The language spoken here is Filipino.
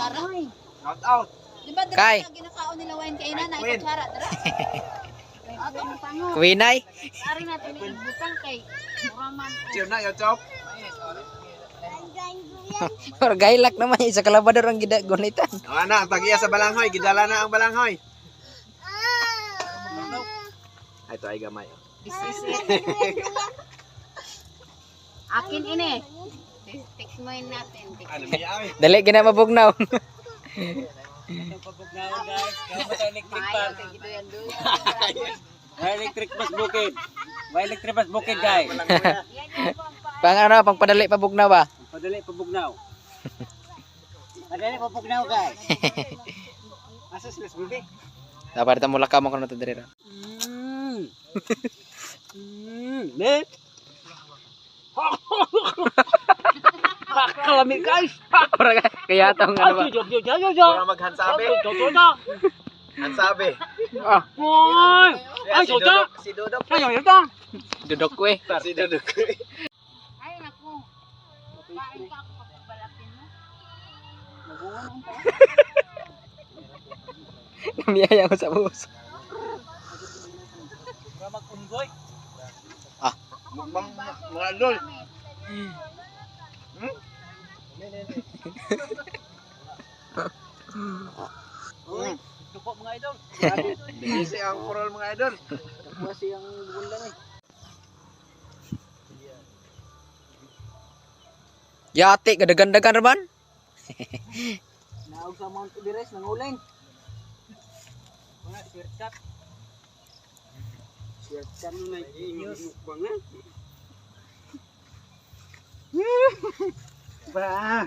Aray. Shout out. Di ba Kay. dito ginakaon nila wine kay ina na kutsara dara? Ato ang pango. Kuinay. Ari natin ibutang kay muraman. Chill na, yo, chop. Or gailak naman sa kalabador ang gunitan. Ana, ang tagiya sa balanghoy, gidala na ang balanghoy. Ay, ito ay gamay. This is it. Akin ini. Tikmoin natin. Ano niya ay? Dali gina mabugnaw. Pabugnaw guys, gamit ang electric pan. Kay gito yan doon. May electric bus bukid. May electric bus bukid guys. Pang ano, pang padali pabugnaw ba? Padali pabugnaw. Padali pabugnaw guys. Asa sila bukid? Dapat kita mula ka mo kuno to diri. Ne? Kalami guys. Kaya tong ano ba? Para maghansabi. Hansabi. Ah, Boy! Ay, Si soja! Dudok. Si Dudok. Ay, yung ito! dudok ko eh. Si Dudok. Ay naku. Kain ka ako pagbalakin mo. Namiyaya ko sa bus. Para mag-unggoy. Mga lol. Uy, duko mga idol. Busy ang kurol mga idol. Kasi ang bulan eh. Yati gadagan-dagan raman. Naog sa Mount Everest, nanguling. Mga shortcut. Shortcut na mukbang na. Ba!